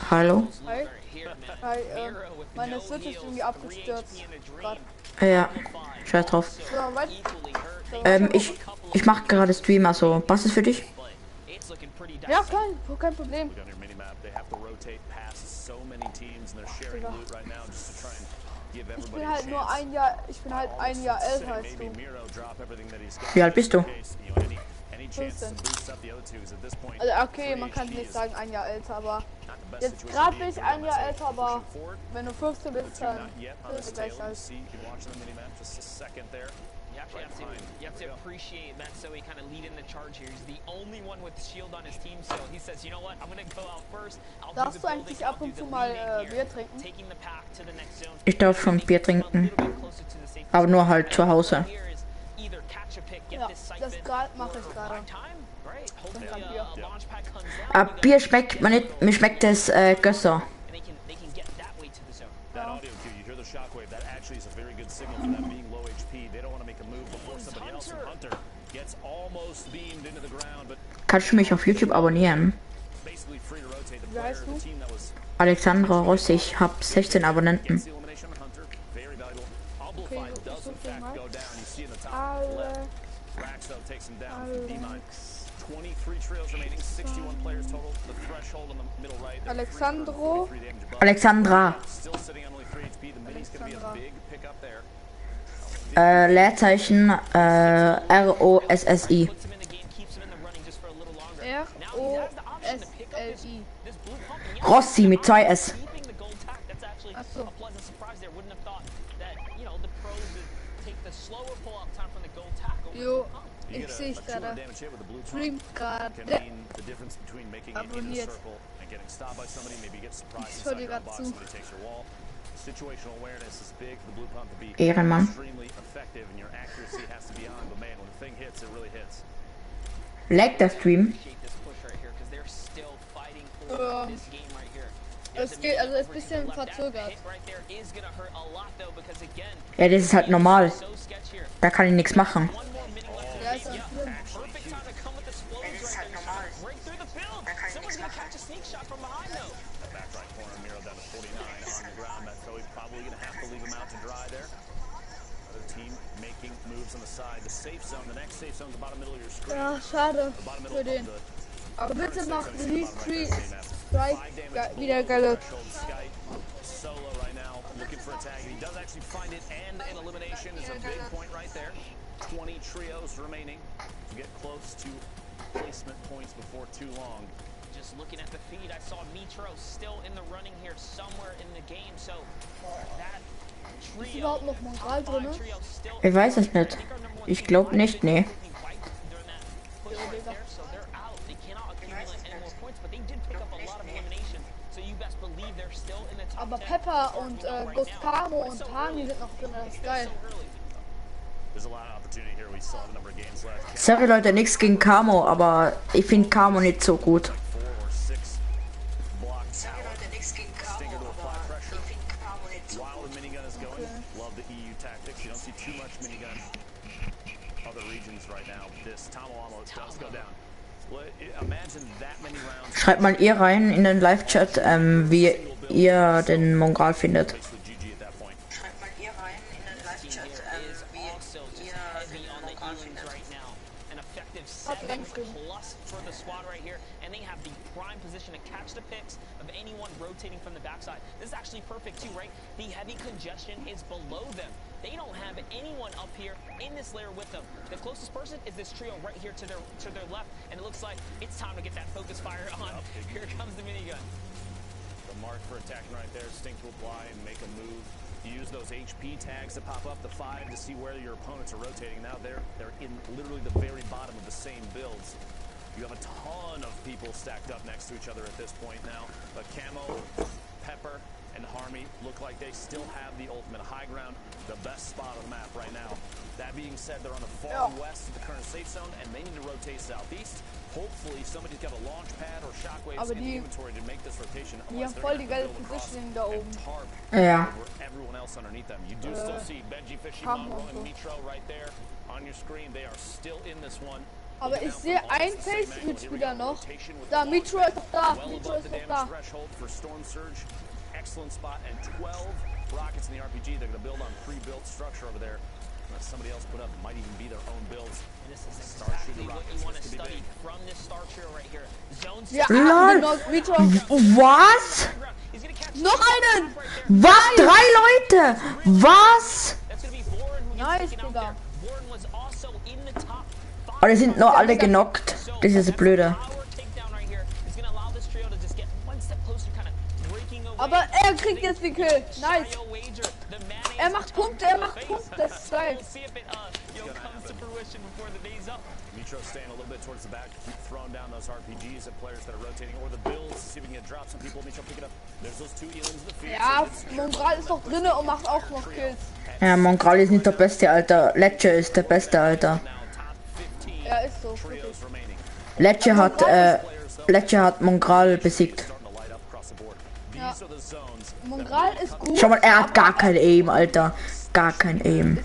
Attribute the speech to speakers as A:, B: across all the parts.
A: Hallo?
B: Hi. Hi, meine Switch ist irgendwie abgestürzt. Grad.
A: Ja, scheiß drauf.
B: So, weit.
A: Ich mache gerade Stream, also passt es für dich?
B: Ja, kein Problem. Ich bin halt nur ein Jahr, ich bin halt ein Jahr älter als du.
A: Wie alt bist du?
B: 15. Also okay, man kann nicht sagen ein Jahr älter, aber jetzt gerade bin ich ein Jahr älter, aber wenn du 15 bist, dann bist du gleich alt.
C: You have to appreciate that, so he kind of lead in the charge here. He's the only one with shield on his team, so he says, you know what, I'm gonna go out first.
B: Darfst du eigentlich ab und zu mal Bier trinken?
A: Ich darf schon Bier trinken, aber nur halt zu Hause.
B: Ja, das mache ich gerade.
A: Aber Bier schmeckt man nicht, mir schmeckt es Gösser. Kannst du mich auf YouTube abonnieren?
B: Wie heißt du?
A: Alexandra Ross, ich habe 16 Abonnenten.
B: Okay, ich suche den mal. Alexandro.
A: Alexandra. Leerzeichen ROSSI.
B: ROSSLI.
A: Rossi mit 2 S.
B: Achso. Jo, ich sehe es gerade. Stream gerade. Abonniert. Ich höre dir gerade zu.
A: Ehrenmann. Lag der Stream?
B: Es geht, also ist ein bisschen verzögert.
A: Ja, das ist halt normal. Da kann ich nichts machen.
B: Ja, ist nicht schlimm. Ja, schade für den. Aber bitte macht Release Strike wieder geile.
C: Just looking at the feed, I saw Mitro still in the running here somewhere in the game, so that
B: Ist überhaupt noch Moral drin?
A: Ich weiß es nicht. Ich glaube nicht, nee.
B: Aber Pepper und Gustavo und Tani sind noch drin, das ist geil.
A: Sorry Leute, nichts gegen Camo, aber ich finde Camo nicht so gut. Schreibt mal ihr rein in den Live-Chat, wie ihr den Mongral findet.
C: Rotating from the backside. This is actually perfect too, right? The heavy congestion is below them. They don't have anyone up here in this layer with them. The closest person is this trio right here to their left, and it looks like it's time to get that focus fire on. Here comes the minigun. The mark for attacking right there. Stink to apply and make a move. Use those HP tags to pop up the 5 to see where your opponents are rotating. Now they're in literally the very bottom of the same builds. You have a ton of people stacked up next to each other at this point now. But Camo, Pepper, and Harmy look like they still have the ultimate high ground, the best spot on the map right now. That being said, they're on the far west of the current safe zone, and they need to rotate southeast. Hopefully, somebody's got a launch pad or shockwaves in the inventory to make this rotation.
B: Die haben voll die geile Positioning da oben.
A: Ja.
C: Everyone else underneath them. You do still see Benji fishing on Mitro right there on your screen. They are still in this one.
B: Aber ich sehe ein Face-Mitspieler noch. Da, Mitro ist doch da. Mitro ist doch da.
C: Excellent spot and 12 rockets in the RPG. They're going to build on pre-built structure over there. Somebody else put up might even be their own builds. And this is exactly what you want to study from this star trio right here. Zones.
B: Ja, genau, Mitro.
A: Was?
B: Noch einen!
A: Was? 3 Leute? Was?
B: Nice, Digga.
A: Oh, die sind noch alle genockt. Das ist das Blöde.
B: Aber er kriegt jetzt die Kill. Nice. Er macht Punkte, Das ist geil.
C: Mitro staying a little bit towards the back, keep throwing down those RPGs at players that are rotating, or the builds, see if we can get drops on people. Mitro pick it up. There's those 2 Elims in the field.
B: Ja, Mongral ist doch drinne und macht auch noch Kills.
A: Ja, Mongral ist nicht der Beste, Alter. Ledger ist der Beste, Alter.
B: Ja, ist so.
A: Ledger hat Mongral besiegt.
B: Ja. Mongral ist gut.
A: Schau mal, er hat gar kein Aim, Alter. Gar kein Aim.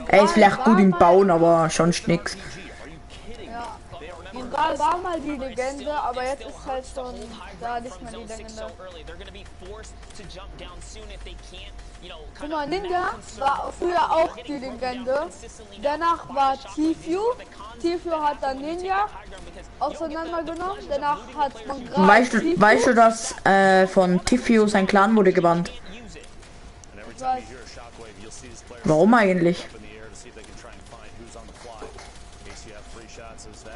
A: Er ist vielleicht gut im Bauen, aber sonst nix.
B: Ja. Mongral war mal die Legende, aber jetzt ist halt schon da nicht mehr die Legende. Guck mal, Ninja war früher auch die Legende. Danach war Tfue. Tfue hat dann Ninja auseinandergenommen. Danach hat Mongral.
A: Weißt du, dass von Tfue sein Clan wurde gebannt?
B: Ich weiß.
A: Warum eigentlich?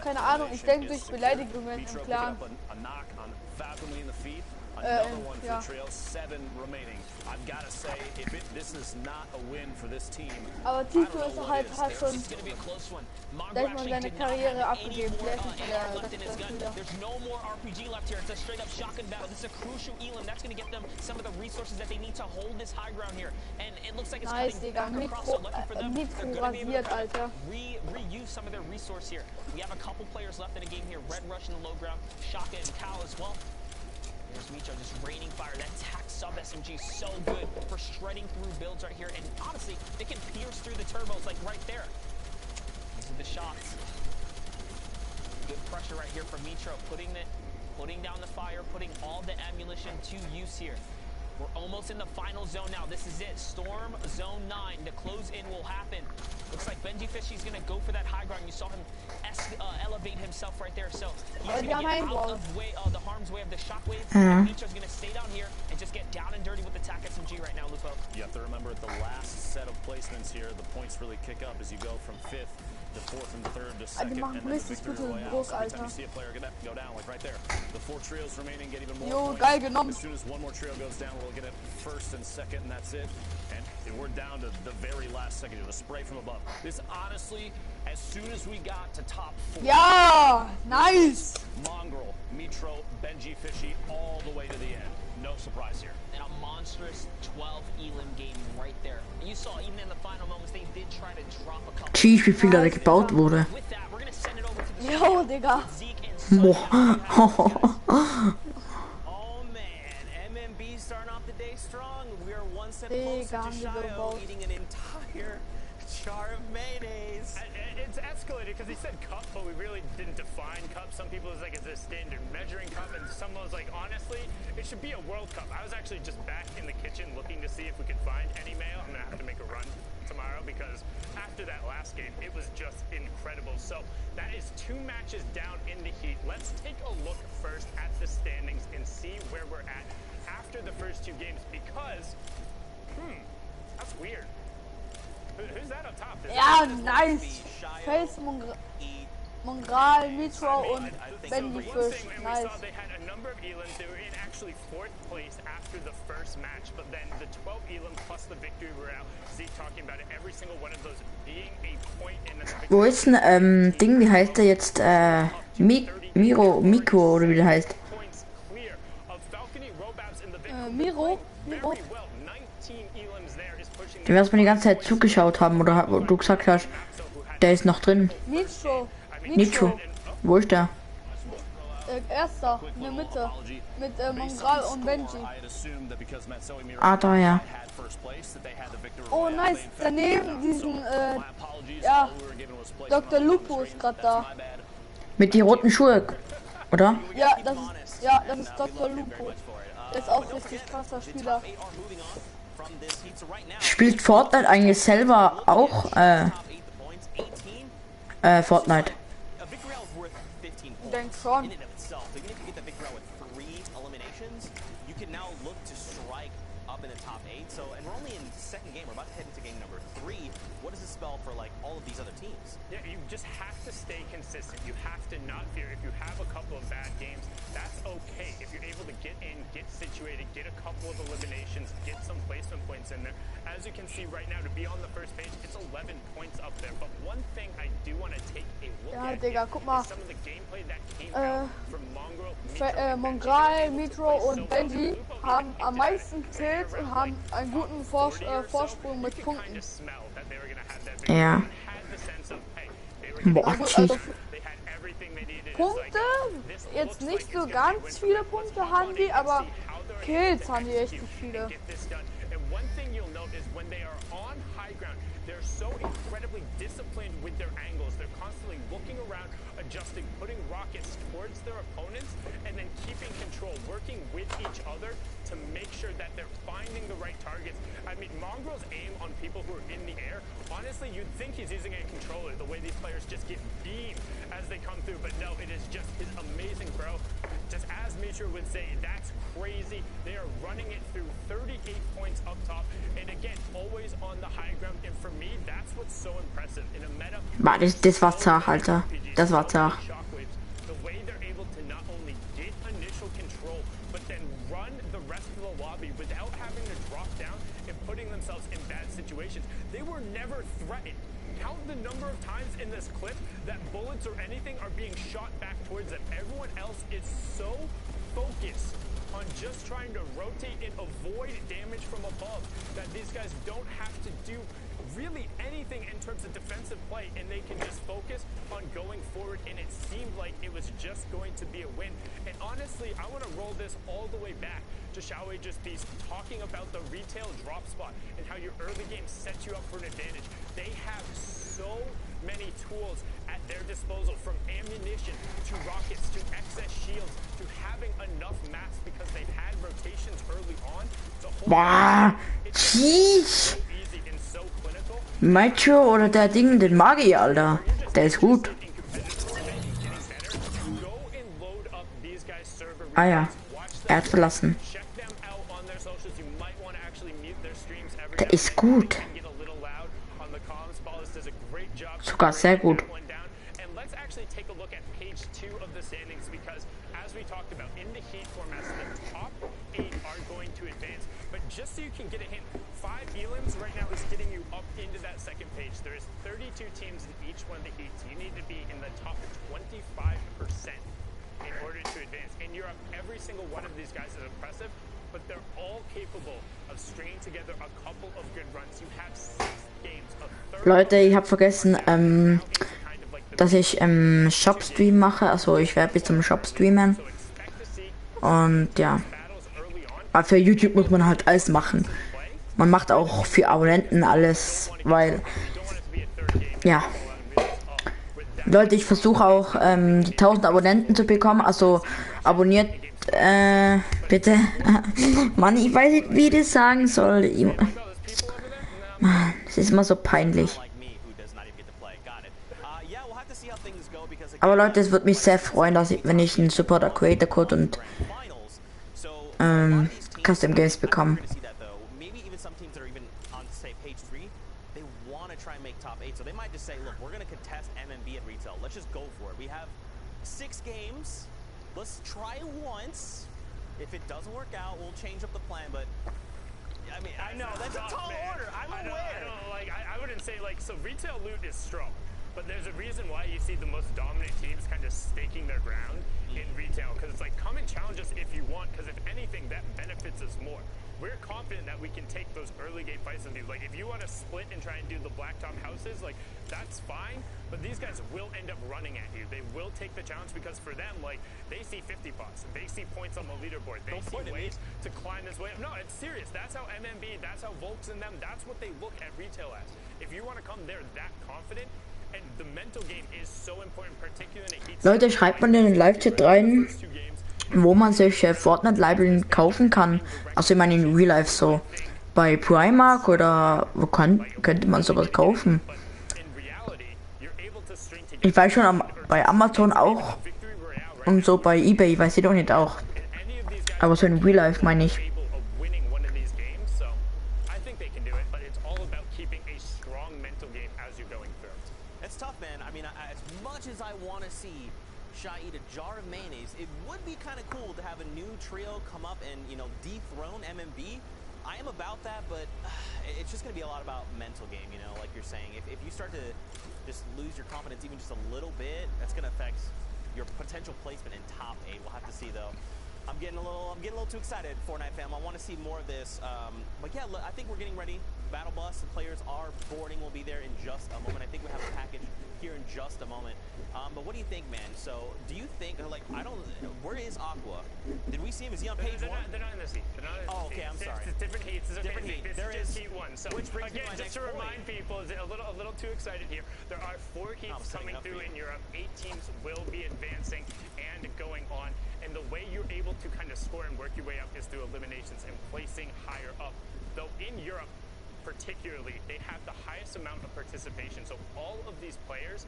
B: Keine Ahnung, ich denke durch Beleidigungen im Clan. Ja. Aber Tito ist halt schon, da hat man seine Karriere abgegeben. Der ist nicht der beste Spieler.
C: There's no more RPG left here. It's a straight up shotgun battle. This is a crucial elim. That's going to get them some of the resources that they need to hold this high ground here. And it looks like it's
B: Nice,
C: cutting
B: Digga.
C: back across. So lucky for them,
B: Nitro
C: they're going to be able
B: rasiert,
C: to
B: Alter.
C: reuse some of their resource here. We have a couple players left in the game here. Red Rush in the low ground. Shotgun and Cal as well. There's Micho just raining fire. That tac sub SMG so good for shredding through builds right here. And honestly, they can pierce through the turbos like right there. These are the shots. Good pressure right here from Mitro, putting down the fire, putting all the ammunition to use here. We're almost in the final zone now. This is it. Storm Zone 9. The close in will happen. Looks like Benji Fishy's going to go for that high ground. You saw him elevate himself right there. So he's going to get out of the harm's way of the shockwave. Mitro's going to stay down here and just get down and dirty with the TAC SMG right now, Lupo. You have to remember at the last set of placements here, the points really kick up as you go from 5th to 4th and 3rd to 2nd.
B: Die machen richtig gute Druck, Alter.
C: You see a player go down, like right there. The 4 trios remaining get even more
B: Jo,
C: points.
B: geil genommen.
C: As soon as one more trio goes down, we'll get it 1st and 2nd, and that's it. And we're down to the very last second here. The spray from above. This honestly, as soon as we got to top 4.
B: Ja, nice.
C: Mongrel, Mitro, Benji Fishy, all the way to the end. No surprise here. And a monstrous 12 elim game right there. And you saw even in the final moments they did try to drop a couple.
A: Jeez, wie viel da gebaut wurde.
C: With that, we're gonna send it over to the
B: Jo, Digga.
C: Zeke and
A: Boah.
C: Oh man, MMB starting off the day strong. We are one step
B: Digga,
C: closer to
B: haben die
C: Shadow
B: gebaut.
C: eating an entire jar of mayonnaise.
D: It's escalated because he said cup, but we really didn't define cup. Some people was like, it's a standard measuring cup, and someone was like, honestly, it should be a World Cup. I was actually just back in the kitchen looking to see if we could find any mayo. I'm gonna have to make a run tomorrow because after that last game, it was just incredible. So that is 2 matches down in the heat. Let's take a look first at the standings and see where we're at after the first 2 games because, that's weird. Who's that up top?
B: Ja, nice. Face Mongral, Mitro und Benji Fish. Nice.
D: They had a number of elims. They were in actually 4th place after the first match, but then the 12 elim plus the victory royale. Zeke talking about it. Every single one of those being a point in the victory.
A: Wo ist ein Ding, wie heißt der jetzt? Mikro oder wie der heißt?
D: Points clear of Falcony, Robabs in the
B: Miro.
D: very well. 19 elims there is pushing.
A: Dem wirst man die ganze Zeit zugeschaut haben oder wo du gesagt hast, der ist noch drin.
B: Mitro.
A: Nicho. Wo ist der?
B: erster in der Mitte mit Mongral und Benji.
A: Ah, da ja.
B: Oh nice, daneben diesen ja, Dr. Lupo ist gerade da.
A: Mit die roten Schuhe, oder?
B: Ja, das ist Dr. Lupo. Der ist auch richtig krasser Spieler.
A: Spielt Fortnite eigentlich selber auch Fortnite?
B: Ich denke schon.
D: Yeah, you just have to stay consistent. You have to not fear. If you have a couple of bad games, that's okay. If you're able to get in, get situated, get a couple of eliminations, get some placement points in there. As you can see right now, to be on the first page, it's 11 points up there. But one thing I do want to take a look
B: Ja,
D: at
B: Digga, guck mal.
D: is some of the gameplay that came out from
B: Mongral, Mitro und Benji haben am meisten Kills und haben einen guten Vorsprung mit Punkten.
A: Ja. Boah,
B: Gut,
A: tschüss.
B: also Punkte, jetzt nicht so ganz viele Punkte haben die, aber Kills haben die echt viele.
D: One thing you'll note is when they are on high ground, they're so incredibly disciplined with their angles. They're constantly looking around, adjusting, putting rockets towards their opponents, and then keeping control, working with each other to make sure that they're finding the right targets. I mean, Mongrel's aim on people who are in the air, honestly, you'd think he's using a controller, the way these players just get beamed as they come through, but no, it is just his amazing throw. Just as Mitra would say, that's crazy. They are running it through 38 points up top, and again, always on the high ground, and for me, that's what's so impressive. In a meta,
A: Bah, das war zart, Alter. Das war zart.
D: the way they're able to not only get initial control, but then run the rest of the lobby without having to drop down and putting themselves in bad situations. They were never threatened. Count the number of times in this clip that bullets or anything are being shot back towards them. Everyone else is so focused on just trying to rotate and avoid damage from above that these guys don't have to do really anything in terms of defensive play, and they can just focus on going forward, and it seemed like it was just going to be a win. And honestly, I want to roll this all the way back to shall we just be talking about the retail drop spot and how your early game sets you up for an advantage. They have so many tools at their disposal, from ammunition to rockets to excess shields to having enough mats because they've had rotations early on to hold.
A: Boah, tschüss. Macho oder der Ding, den mag ich, Alter. Der ist gut. Ah ja, er hat verlassen. Der ist gut. Sogar sehr gut. Just so you can get a hint, 5 elims right now is getting you up into that second page. There is 32 teams in each one of the heats. You need to be in the top 25% in order to advance. In Europe, every single one of these guys is impressive, but they're all capable of stringing together a couple of good runs. You have 6 games of Leute, ich habe vergessen, dass ich Shop-Stream mache. Also ich werde bis zum Shop streamen. Und ja. Aber für YouTube muss man halt alles machen. Man macht auch für Abonnenten alles, weil ja. Leute, ich versuche auch die 1000 Abonnenten zu bekommen. Also abonniert bitte. Mann, ich weiß nicht, wie ich das sagen soll. Mann, es ist immer so peinlich. Aber Leute, es würde mich sehr freuen, dass wenn ich einen Supporter Creator Code und Custom Games bekommen.
C: Let's try once. If it doesn't work out, we'll change up the plan. But I mean, I know that's a tall order. I'm aware.
D: I wouldn't say like so. Retail loot is strong, but there's a reason why you see the most dominant teams kind of staking their ground in retail.
A: retail because it's like come and challenge us if you want because if anything that benefits us more. We're confident that we can take those early game fights and do like if you want to split and try and do the blacktop houses like that's fine, but these guys will end up running at you. They will take the challenge because for them like they see 50 pots, they see points on the leaderboard, they see ways to climb this way up. No, it's serious. That's how MMB, that's how Volks and them, that's what they look at retail as. If you want to come there that confident and the mental game is so important, particularly in a heat.
E: Leute, schreibt mal in den Live-Chat rein, wo man sich Fortnite Library kaufen kann. Also ich meine in Real Life so. Bei Primark oder wo könnte man sowas kaufen? Ich weiß schon bei Amazon auch. Und so bei eBay, weiß ich doch nicht auch. Aber so in Real Life meine ich.
C: Eat a jar of mayonnaise. It would be kind of cool to have a new trio come up and, you know, dethrone MMB. I am about that, but it's just going to be a lot about mental game, you know, like you're saying. If you start to just lose your confidence even just a little bit, that's going to affect your potential placement in top 8. We'll have to see, though. I'm getting a little too excited, Fortnite fam. I want to see more of this. But yeah, look, I think we're getting ready. Battle bus, the players are boarding. We'll be there in just a moment. I think we have a package here in just a moment. But what do you think, man? So, do you think, like, where is Aqua? Did we see him? Is he on page 1?
A: They're not in this heat.
C: Oh, okay, I'm sorry.
A: It's different heats. It's
C: different heat.
A: This
C: There
A: is
C: is
A: heat 1. So,
C: which brings me
A: again,
C: to my
A: just
C: next
A: to remind
C: point.
A: people, is a little too excited here. There are 4 heats coming through in Europe. 8 teams will be advancing and going on. And the way you're able to kind of score and work your way up is through eliminations and placing higher up. Though in Europe, particularly, they have the highest amount of participation. So all of these players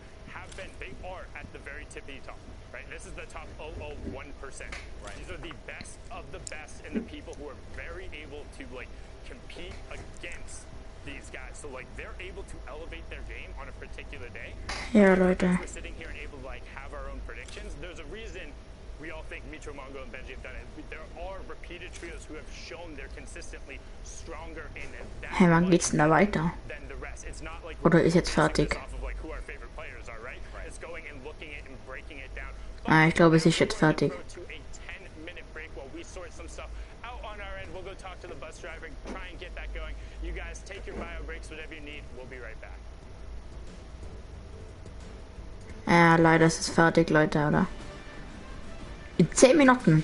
A: they are at the very tippy top, right? This is the top 0.01%. Right. These are the best of the best and the people who are very able to like compete against these guys. So like they're able to elevate their game on a particular day.
E: Ja, Leute.
A: We're sitting here and able to like have our own predictions. There's a reason we all think Mitro, Mongo, and Benji have done it. There are repeated trios who have shown they're consistently stronger in that.
E: Hey, wann geht's denn da weiter?
A: Than the rest. It's not like
E: Oder ist jetzt fertig? Ah, ich glaube, es ist jetzt fertig. Ja, leider ist es fertig, Leute, oder? In 10 Minuten.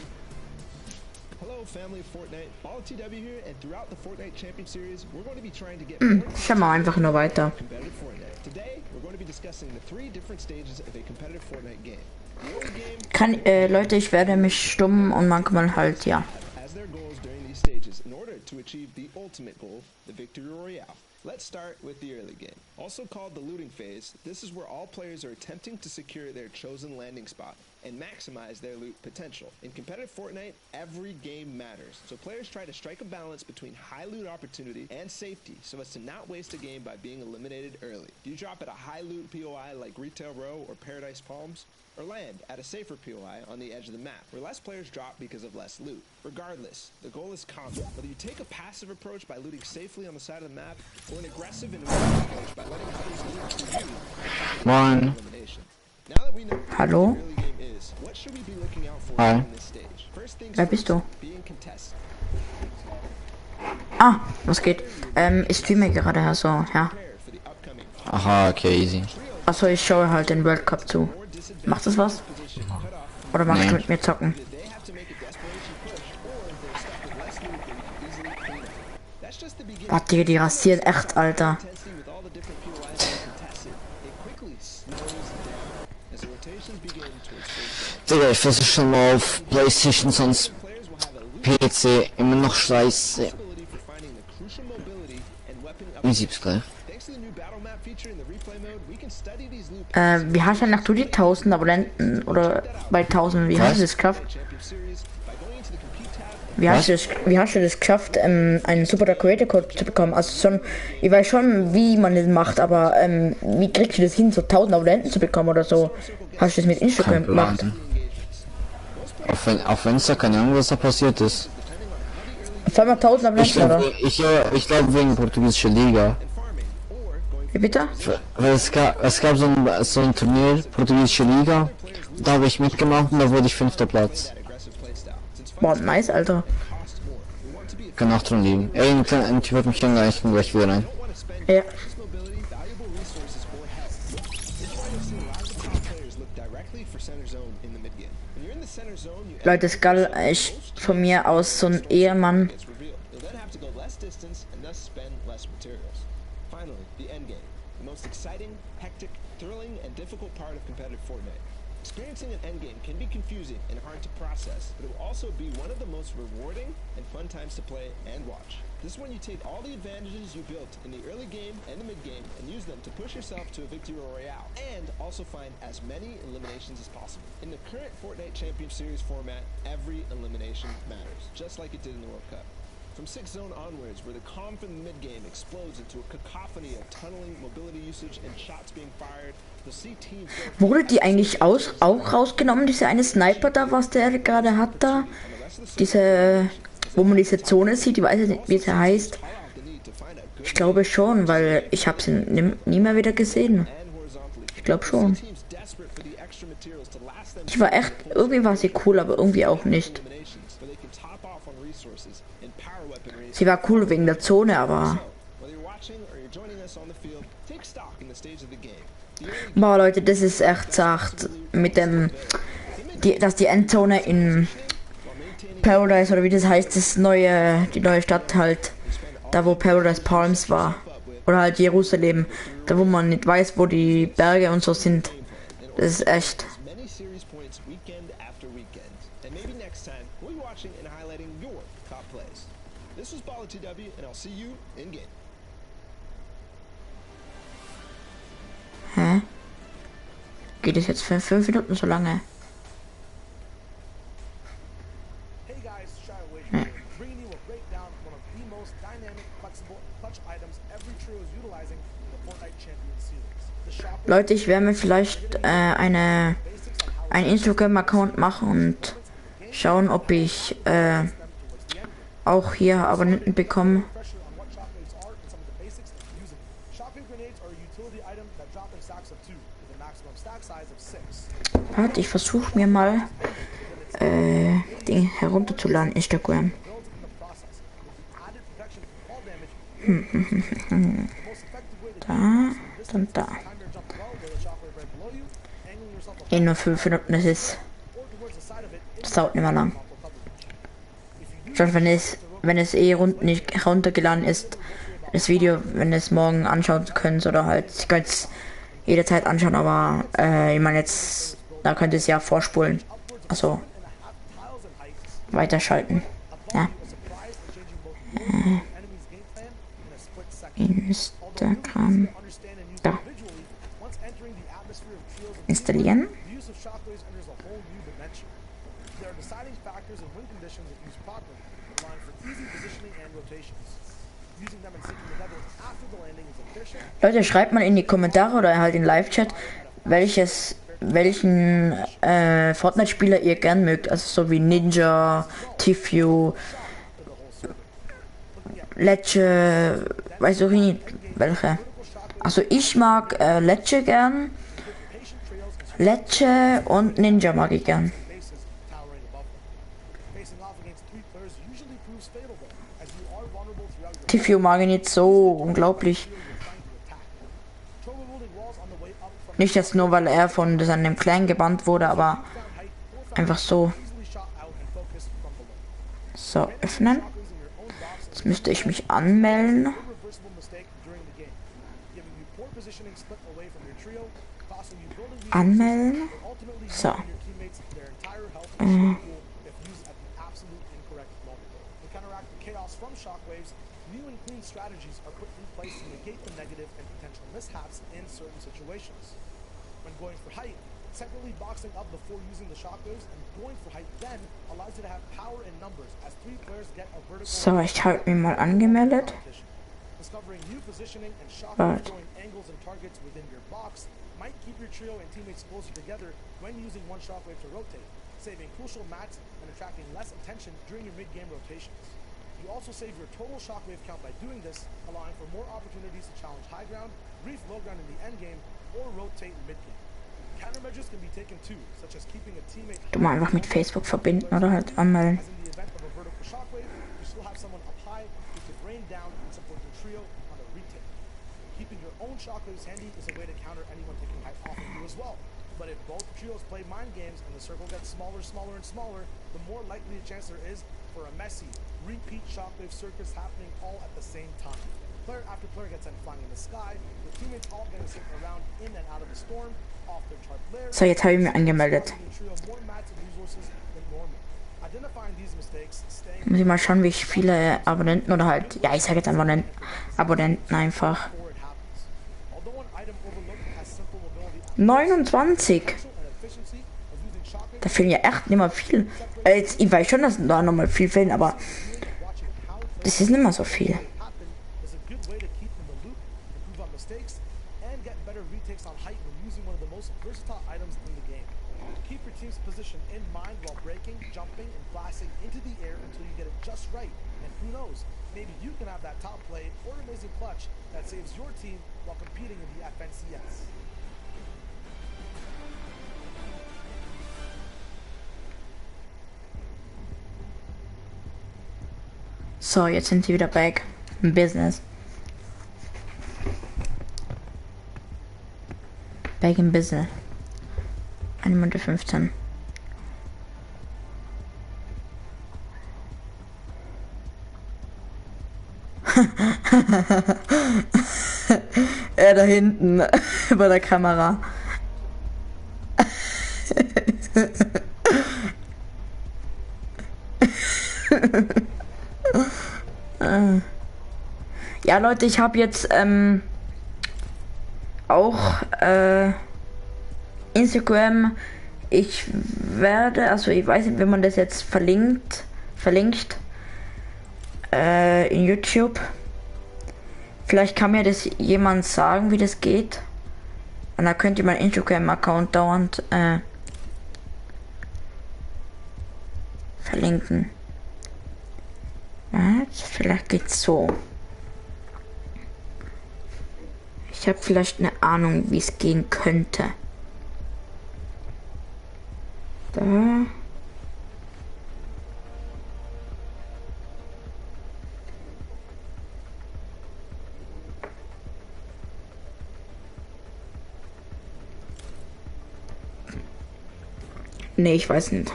F: Hello, family of Fortnite. All TW here, and throughout the Fortnite Champion Series, we're going to be trying to get
E: Schauen wir einfach nur weiter.
F: competitive Fortnite. Today, we're going to be discussing the 3 different stages of a competitive Fortnite game.
E: Leute, ich werde mich stumm und manchmal halt, ja.
F: As their goals during these stages in order to achieve the ultimate goal, the Victory Royale. Let's start with the early game. Also called the looting phase, this is where all players are attempting to secure their chosen landing spot and maximize their loot potential. In competitive Fortnite, every game matters, so players try to strike a balance between high loot opportunity and safety so as to not waste a game by being eliminated early. Do you drop at a high loot POI like Retail Row or Paradise Palms? Or land at a safer POI on the edge of the map, where less players drop because of less loot. Regardless, the goal is common. Whether you take a passive approach by looting safely on the side of the map, or an aggressive and aggressive approach by letting others loot for you, elimination. Now that we know what the early game is, what should we be looking out for in this stage? First things first, being contested.
E: Ah, was geht? Ich streame gerade, also, ja.
G: Aha, okay, easy.
E: Also ich schaue halt den World Cup zu. Macht das was? Oder magst du mit mir zocken? Warte, die rasieren echt, Alter.
G: Digga, ich versuche schon mal auf PlayStation, sonst PC immer noch scheiße. Wie sieb's gleich?
E: Wie hast du nach du die 1000 Abonnenten oder bei 1000? Wie hast du das geschafft? Wie hast du das geschafft, einen Super Creator Code zu bekommen? Also schon, ich weiß schon, wie man das macht, aber wie kriegst du das hin, so 1000 Abonnenten zu bekommen oder so? Hast du das mit Instagram gemacht?
G: Auf Insta, keine Ahnung, was da passiert ist.
E: Sag mal 1000 Abonnenten, oder?
G: Ich glaube wegen portugiesischer Liga.
E: Wie bitte?
G: Weil es gab so ein Turnier, portugiesische Liga, da habe ich mitgemacht und da wurde ich 5. Platz.
E: Boah, nice, Alter.
G: Kann auch dran liegen. Irgendwann wird mich dann gleich wieder rein.
E: Ja. Leute, Skull ist von mir aus so ein Ehemann.
F: Finally, the endgame, the most exciting, hectic, thrilling, and difficult part of competitive Fortnite. Experiencing an endgame can be confusing and hard to process, but it will also be one of the most rewarding and fun times to play and watch. This is when you take all the advantages you built in the early game and the mid game and use them to push yourself to a victory royale, and also find as many eliminations as possible. In the current Fortnite Champion Series format, every elimination matters, just like it did in the World Cup. From 6th zone onwards, where the calm from the mid-game explodes into a cacophony of tunneling, mobility usage, and shots being fired, you'll see teams go...
E: Wurde die eigentlich auch rausgenommen, diese eine Sniper da, was der gerade hat da? Diese, wo man diese Zone sieht, ich weiß nicht, wie sie heißt. Ich glaube schon, weil ich habe sie nie mehr wieder gesehen. Ich glaube schon. Ich war echt, irgendwie war sie cool, aber irgendwie auch nicht. Sie war cool wegen der Zone, aber... Boah, Leute, das ist echt sacht. Mit dem... dass die Endzone in Paradise, oder wie das heißt, die neue Stadt halt, da wo Paradise Palms war. Oder halt Jerusalem. Da wo man nicht weiß, wo die Berge und so sind. Das ist echt... Hä? Geht es jetzt für 5 Minuten so lange? Nee. Leute, ich werde mir vielleicht einen Instagram-Account machen und schauen, ob ich auch hier Abonnenten bekomme. Warte, ich versuche mir mal Ding herunterzuladen, Instagram. Da, dann da. In nur 5 Minuten ist das dauert nicht mehr lang. Schon wenn es nicht runtergeladen ist, das Video, wenn es morgen anschauen können oder halt, ich kann es jederzeit anschauen, aber ich meine jetzt, da könnt ihr es ja vorspulen, also weiterschalten, ja. Instagram, da, installieren. Leute, schreibt mal in die Kommentare oder halt in Live-Chat, welchen Fortnite-Spieler ihr gern mögt. Also so wie Ninja, Tifio, Lecce, weiß auch nicht welche. Also ich mag Lecce gern. Lecce und Ninja mag ich gern. Tifio mag ich nicht so unglaublich. Nicht jetzt nur, weil er von seinem Clan gebannt wurde, aber einfach so. So, öffnen. Jetzt müsste ich mich anmelden. Anmelden. So.
H: Separately boxing up before using the shockwaves and going for height then allows you to have power in numbers as 3 players get a vertical.
E: So, ich habe mich mal angemeldet.
H: Discovering new positioning and shockwaves throwing angles and targets within your box might keep your trio and teammates closer together when using one shockwave to rotate, saving crucial mats and attracting less attention during your mid-game rotations. You also save your total shockwave count by doing this, allowing for more opportunities to challenge high ground, brief low ground in the end game, or rotate mid-game. Countermeasures can be taken too, such as keeping a teammate
E: Du mal einfach mit Facebook verbinden oder halt anmelden.
H: as in the event of a vertical shockwave, you still have someone up high who can rain down and support your trio on a retake. Keeping your own shockwaves handy is a way to counter anyone taking height off of you as well. But if both trios play mind games and the circle gets smaller, smaller, and smaller, the more likely a chance there is for a messy, repeat shockwave circus happening all at the same time. Player after player gets sent flying in the sky, with teammates all getting sent around in and out of the storm, off their chart layers.
E: So, jetzt habe ich mich angemeldet. Muss ich mal schauen, wie ich viele Abonnenten oder halt, ja, ich sage jetzt einfach Abonnenten einfach. 29. Da fehlen ja echt nicht mehr viel. Jetzt, ich weiß schon, dass da noch mal viel fehlen, aber das ist nicht mehr so viel.
H: Maybe you can have that top play or amazing clutch that saves your team while competing in the FNCS.
E: So, jetzt sind sie wieder back im Business. Back im Business. 1 Minute 15. Er da hinten bei der Kamera. Ja, Leute, ich habe jetzt auch Instagram. Ich werde, also ich weiß nicht, wenn man das jetzt verlinkt in YouTube. Vielleicht kann mir das jemand sagen, wie das geht. Und dann könnt ihr meinen Instagram-Account dauernd verlinken. Jetzt, vielleicht geht's so. Ich habe vielleicht eine Ahnung, wie es gehen könnte. Da. Nee, ich weiß nicht.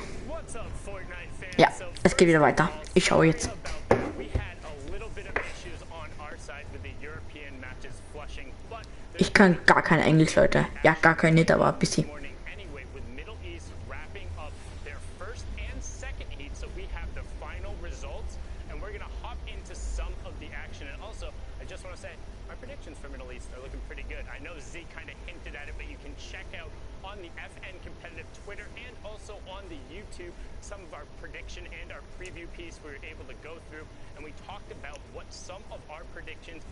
E: Ja, es geht wieder weiter. Ich schaue jetzt. Ich kann gar kein Englisch, Leute. Ja, gar kein nicht, aber ein bisschen.
A: Some of our prediction and our preview piece we were able to go through, and we talked about what some of our predictions,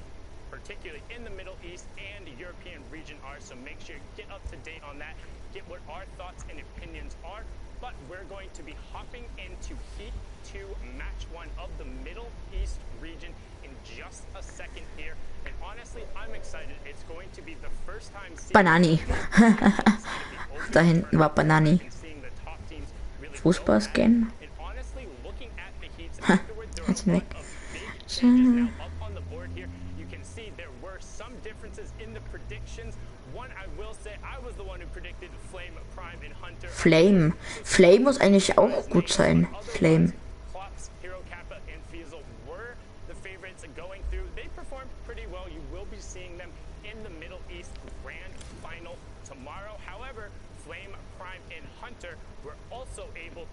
A: particularly in the Middle East and the European region, are. So make sure you get up to date on that, get what our thoughts and opinions are. But we're going to be hopping into Heat 2, Match 1 of the Middle East region in just a second here. And honestly, I'm excited. It's going to be the first time
E: Banani. Da hinten war Banani. Fußball-Scan. Ha, jetzt weg. Flame. Flame muss eigentlich auch gut sein. Flame.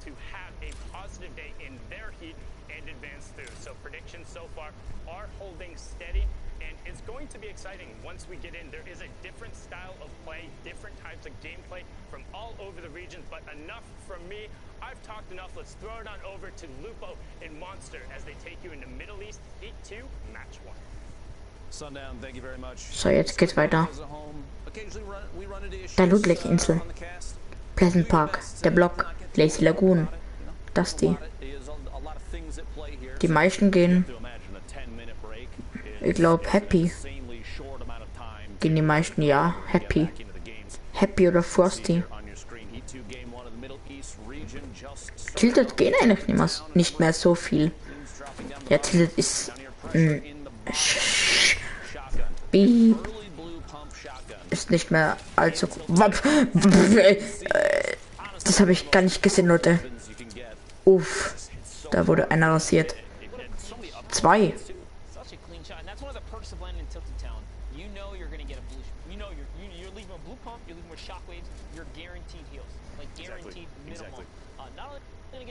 A: to have a positive day in their heat and advance through. So predictions so far are holding steady, and it's going to be exciting once we get in. There is a different style of play, different types of gameplay from all over the region, but enough from me. I've talked enough. Let's throw it on over to Lupo and Monster as they take you into Middle East Heat 2, Match 1.
I: Sundown, thank you very much.
E: So, jetzt geht's weiter. Der Ludwig-Insel. Pleasant Park. Der Block. Lazy Lagoon. Das die. Die meisten gehen. Ich glaube Happy. Gehen die meisten, ja. Happy. Happy oder Frosty. Tilted gehen eigentlich nicht mehr so viel. Ja, Tilted ist Beep. Ist nicht mehr allzu. Das habe ich gar nicht gesehen, Leute. Uff, da wurde einer rasiert. 2.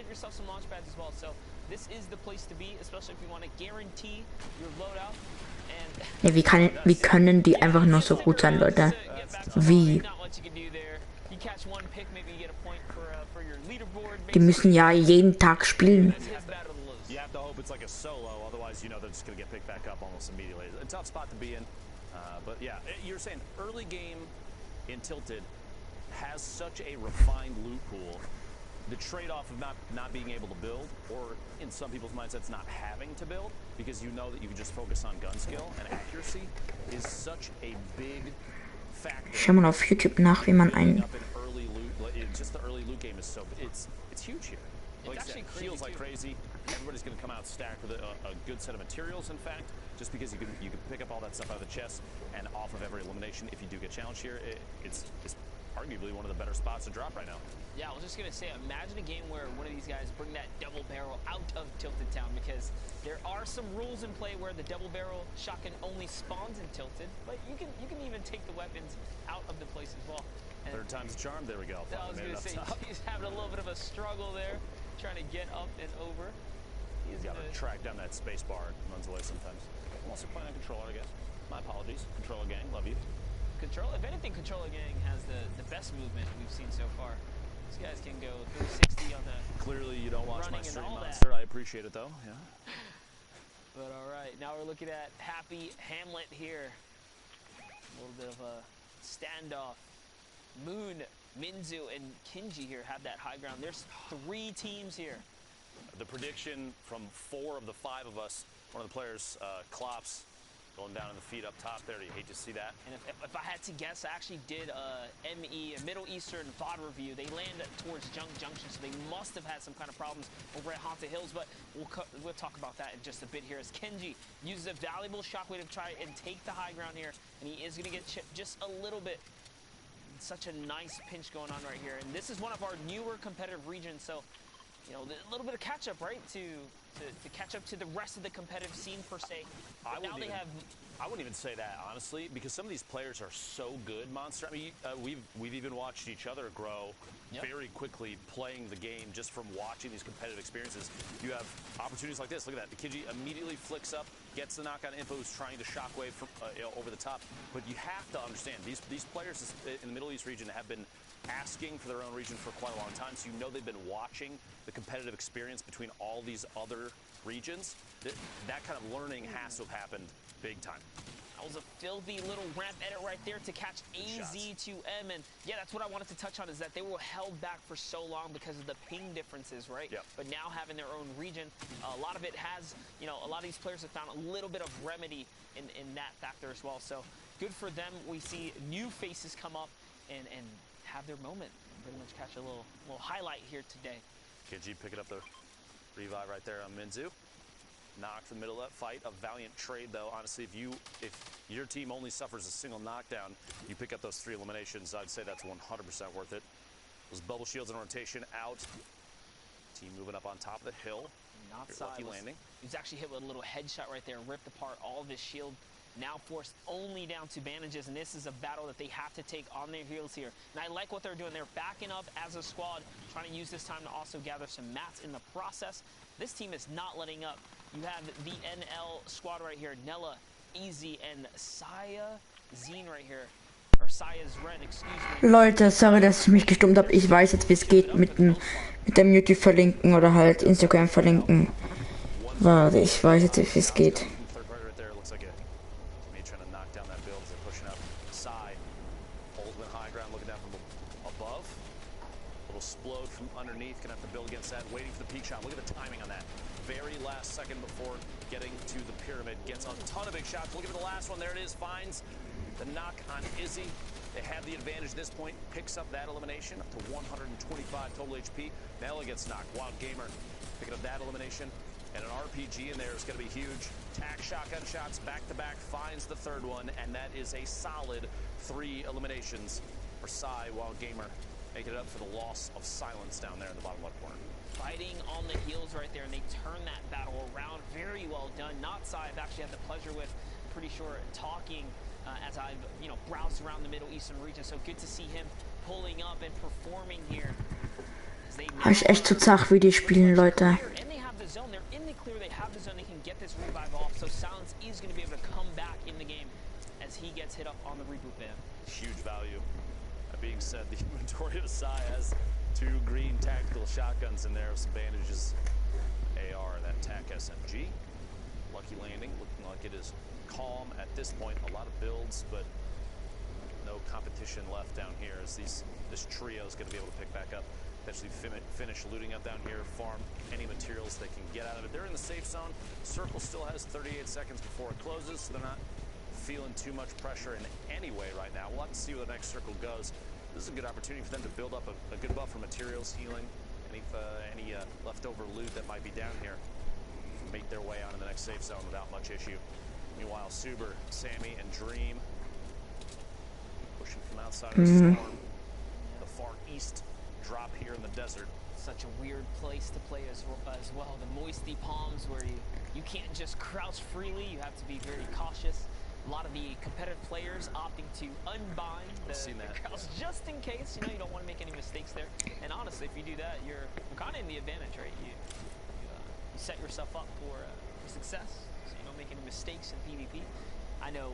C: Yourself some launch pads as well, so this is the place to be, especially if you want to guarantee your loadout.
E: Ja, wie können die einfach nur so gut sein, Leute? Wie? Die müssen ja jeden Tag spielen.
I: But yeah, you're saying early game in Tilted has such a refined loot pool. The trade-off of not being able to build, or in some people's mindsets not having to build, because you know that you can just focus on gun skill and accuracy, is such a big factor.
E: Schau mal auf YouTube nach, wie man einen.
I: Just the early loot game is so it's huge here. Like I said, feels like crazy. Everybody's going to come out stacked with a good set of materials. In fact, just because you can pick up all that stuff out of the chest and off of every elimination, if you do get challenged here, it's arguably one of the better spots to drop right now.
C: Yeah, I was just gonna say, imagine a game where one of these guys bring that double barrel out of Tilted Town, because there are some rules in play where the double barrel shotgun only spawns in Tilted, but you can even take the weapons out of the place as well. And
I: third time's a charm. There we go.
C: I was gonna say he's having a little bit of a struggle there, trying to get up and over.
I: He's got to track down that space bar and runs away sometimes. I'm also playing on controller, I guess. My apologies, controller gang. Love you.
C: If anything, Controller Gang has the best movement we've seen so far. These guys can go 360 on the.
I: Clearly, you don't watch my stream, Monster. I appreciate it though. Yeah.
C: But all right, now we're looking at Happy Hamlet here. A little bit of a standoff. Moon, Minzu, and Kinji here have that high ground. There's 3 teams here.
I: The prediction from 4 of the 5 of us. One of the players, Klops. Going down in the feet up top there. You hate to see that.
C: And if I had to guess, I actually did a Middle Eastern VOD review. They land towards Junk Junction, so they must have had some kind of problems over at Haunted Hills, but we'll talk about that in just a bit here, as Kenji uses a valuable shockwave to try and take the high ground here, and he is going to get chipped just a little bit. Such a nice pinch going on right here, and this is one of our newer competitive regions, so you know, a little bit of catch up, right, to catch up to the rest of the competitive scene per se.
I: I wouldn't even say that, honestly, because some of these players are so good, Monster. I mean, we've even watched each other grow very quickly playing the game just from watching these competitive experiences. You have opportunities like this. Look at that. Kinji immediately flicks up, gets the knock on info, who's trying to shockwave from, over the top. But you have to understand, these players in the Middle East region have been asking for their own region for quite a long time, so you know they've been watching the competitive experience between all these other regions. That kind of learning has to have happened big time.
C: That was a filthy little ramp edit right there to catch AZ2M, and yeah, that's what I wanted to touch on, is that they were held back for so long because of the ping differences, right?
I: Yep.
C: But now having their own region, a lot of it has, you know, a lot of these players have found a little bit of remedy in that factor as well. So good for them. We see new faces come up and have their moment, pretty much catch a little highlight here today.
I: Kinji picking up the revive right there on Minzu. Knocked in the middle of that fight. A valiant trade, though. Honestly, if your team only suffers a single knockdown, you pick up those 3 eliminations, I'd say that's 100% worth it. Those bubble shields in rotation out. Team moving up on top of the hill.
C: Not
I: lucky landing.
C: He was actually hit with a little headshot right there, ripped apart all of his shield. Now forced only down to bandages, and this is a battle that they have to take on their heels here. And I like what they're doing. They're backing up as a squad, trying to use this time to also gather some mats in the process. This team is not letting up. You have the NL squad right here, Nella, Easy, and Saya Zine right here. Or Saya's Ren, excuse me.
E: Leute, sorry, dass ich mich gestummt habe. Ich weiß jetzt, wie es geht mit dem YouTube verlinken oder halt Instagram verlinken. Warte, ich weiß jetzt, wie es geht.
I: Explode from underneath, gonna have to build against that, waiting for the peak shot. Look at the timing on that. Very last second before getting to the pyramid. Gets a ton of big shots. Look at the last one. There it is. Finds the knock on Izzy. They have the advantage at this point, picks up that elimination up to 125 total HP. Nella gets knocked. Wild Gamer picking up that elimination. And an RPG in there is going to be huge. Tack shotgun shots back to back, finds the third one, and that is a solid 3 eliminations for Psy. Wild Gamer making it up for the loss of Silence down there in the bottom left corner.
C: Fighting on the heels right there, and they turn that battle around. Very well done. Not Psy, I've actually had the pleasure with, pretty sure, talking as I've browsed around the Middle Eastern region. So good to see him pulling up and performing here.
E: Hab ich echt zu zach, wie die spielen, Leute.
C: They're in the clear, they have the zone, they can get this revive off, so Silence is going to be able to come back in the game as he gets hit up on the reboot ban.
I: Huge value. That being said, the inventory of Psy has 2 green tactical shotguns in there with some bandages. AR, that TAC SMG. Lucky landing, looking like it is calm at this point. A lot of builds, but no competition left down here as this trio is going to be able to pick back up. Eventually finish looting up down here, farm any materials they can get out of it. They're in the safe zone. Circle still has 38 seconds before it closes, so they're not feeling too much pressure in any way right now. We'll have to see where the next circle goes. This is a good opportunity for them to build up a good buff for materials, healing, any leftover loot that might be down here. Make their way onto the next safe zone without much issue. Meanwhile, Suber, Sammy, and Dream pushing from outside of the storm. The far east drop here in the desert.
C: Such a weird place to play as well. The moisty palms where you can't just crouch freely. You have to be very cautious. A lot of the competitive players opting to unbind the crouch just in case. You don't want to make any mistakes there. And honestly, if you do that, you're kind of in the advantage, right? You set yourself up for success, so you don't make any mistakes in PvP. I know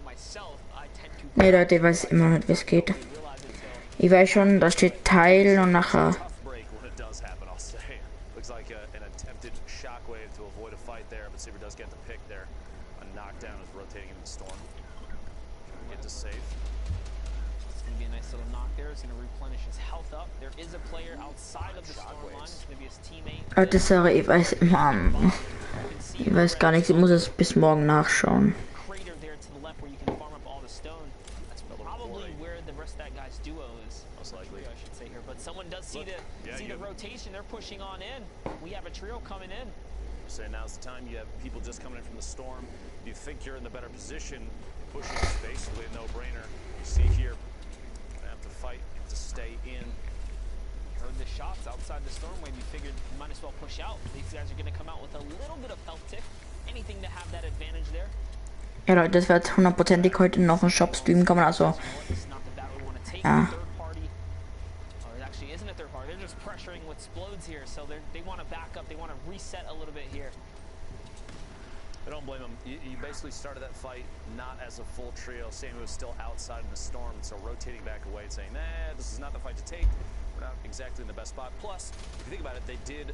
C: myself, I tend to...
E: Nee, Leute, ich weiß immer nicht, wie es geht. Ich weiß schon, da steht Teil und nachher.
I: Looks like an attempted shockwave to avoid a fight there, but Saber does get the pick there. A knockdown is rotating in the storm. Get to safe.
C: It's going to be a nice little knock there. It's going to replenish his health up. There is a player outside of the storm line. It's going to be his teammate.
E: Leute, sorry, ich weiß immer. Ich weiß gar nichts, ich muss es bis morgen nachschauen.
C: Someone does see the rotation. They're pushing on in. We have a trio coming in.
I: So now's the time. You have people just coming in from the storm. You think you're in the better position. Pushing is basically a no-brainer. You see here, they have to fight to stay in.
C: Heard the shots outside the storm wave. You figured you might as well push out. These guys are going to come out with a little bit of health tick. Anything to have that advantage there.
E: Ja, Leute, das wird hundertprozentig heute noch einen Shop-Stream kommen, also. Ja.
C: Pressuring what explodes here, so they want to back up, they want to reset a little bit here.
I: I don't blame them. You basically started that fight not as a full trio. Sammy was still outside in the storm, so rotating back away and saying, nah, this is not the fight to take. We're not exactly in the best spot. Plus, if you think about it, they did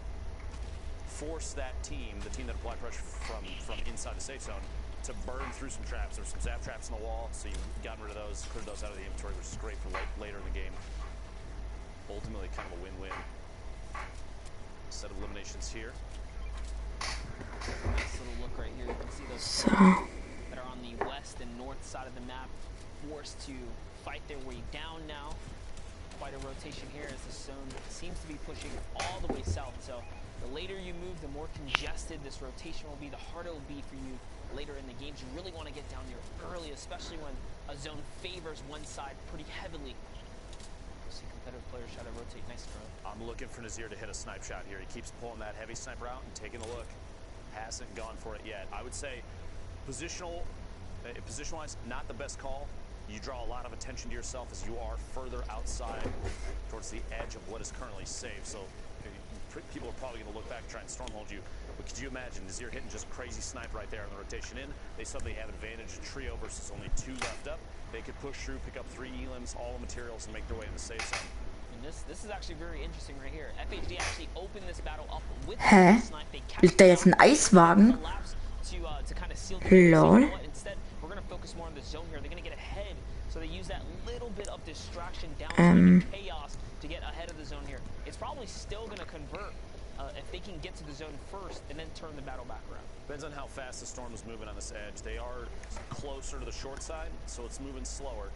I: force that team, the team that applied pressure from inside the safe zone, to burn through some traps. There were some zap traps in the wall, so you've gotten rid of those, cleared those out of the inventory, which is great for later in the game. Ultimately kind of a win-win. Set of eliminations here.
C: Nice little look right here. You can see those that are on the west and north side of the map forced to fight their way down now. Quite a rotation here as the zone seems to be pushing all the way south. So the later you move, the more congested this rotation will be, the harder it will be for you later in the games. You really want to get down here early, especially when a zone favors one side pretty heavily. Competitive players try to rotate nice throw.
I: I'm looking for Nazir to hit a snipe shot here. He keeps pulling that heavy sniper out and taking a look. Hasn't gone for it yet. I would say position-wise, not the best call. You draw a lot of attention to yourself as you are further outside towards the edge of what is currently safe. So people are probably going to look back and try and stormhold you. But could you imagine Nazir hitting just crazy snipe right there on the rotation in? They suddenly have advantage, a trio versus only 2 left up. They could push through, pick up 3 elims, all the materials, and make their way to the safe zone.
C: And this is actually very interesting right here. FHD actually opened this battle up with the snipe. They
E: Ist da jetzt ein Eiswagen?
C: To kind of seal the
E: Lol.
C: Instead, we're going to focus more on the zone here. They're going to get ahead, so they use that little bit of distraction down chaos to get ahead of the zone here. It's probably still going to convert if they can get to the zone first and then turn the battle back around.
I: Depends on how fast the storm is moving on this edge. They are closer to the short side, so it's moving slower.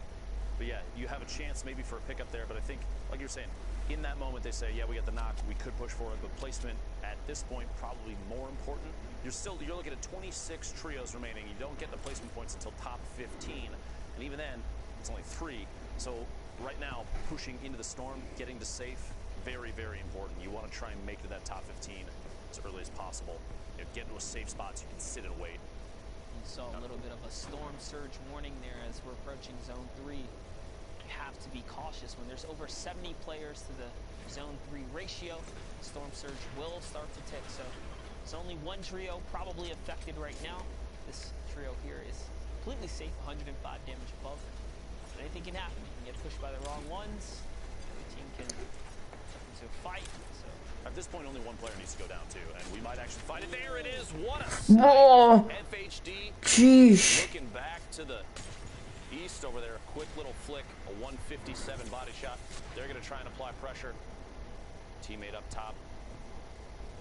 I: But yeah, you have a chance maybe for a pickup there. But I think, like you're saying, in that moment they say, yeah, we got the knock, we could push forward, but placement at this point probably more important. You're looking at 26 trios remaining. You don't get the placement points until top 15, and even then, it's only 3. So right now, pushing into the storm, getting to safe, very, very important. You want to try and make it to that top 15 as early as possible. Get into a safe spot so you can sit and wait.
C: You saw a little bit of a storm surge warning there as we're approaching zone 3. You have to be cautious when there's over 70 players to the zone 3 ratio. Storm surge will start to tick, so it's only one trio probably affected right now. This trio here is completely safe, 105 damage above. But anything can happen. You can get pushed by the wrong ones. Every team can jump into a fight. So
I: at this point, only one player needs to go down too, and we might actually find it. There it is. What a
E: Whoa.
I: FHD.
E: Jeez.
I: Looking back to the east over there, a quick little flick, a 157 body shot. They're going to try and apply pressure. Teammate up top,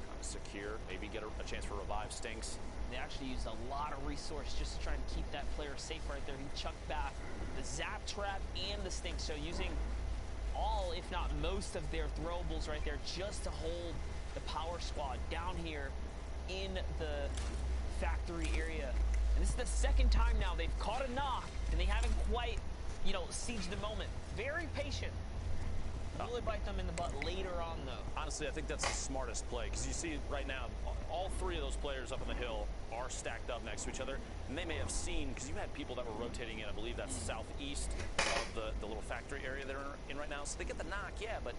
I: kind of secure, maybe get a chance for revive. Stinks.
C: They actually used a lot of resource just to try and keep that player safe right there. He chucked back the zap trap and the stink, so using all, if not most, of their throwables right there just to hold the power squad down here in the factory area. And this is the second time now they've caught a knock, and they haven't quite, sieged the moment. Very patient. Really bite them in the butt later on, though.
I: Honestly, I think that's the smartest play, because you see right now, all 3 of those players up on the hill are stacked up next to each other, and they may have seen, because you had people that were rotating in, I believe that's southeast of the little factory area they're in right now, so they get the knock, yeah, but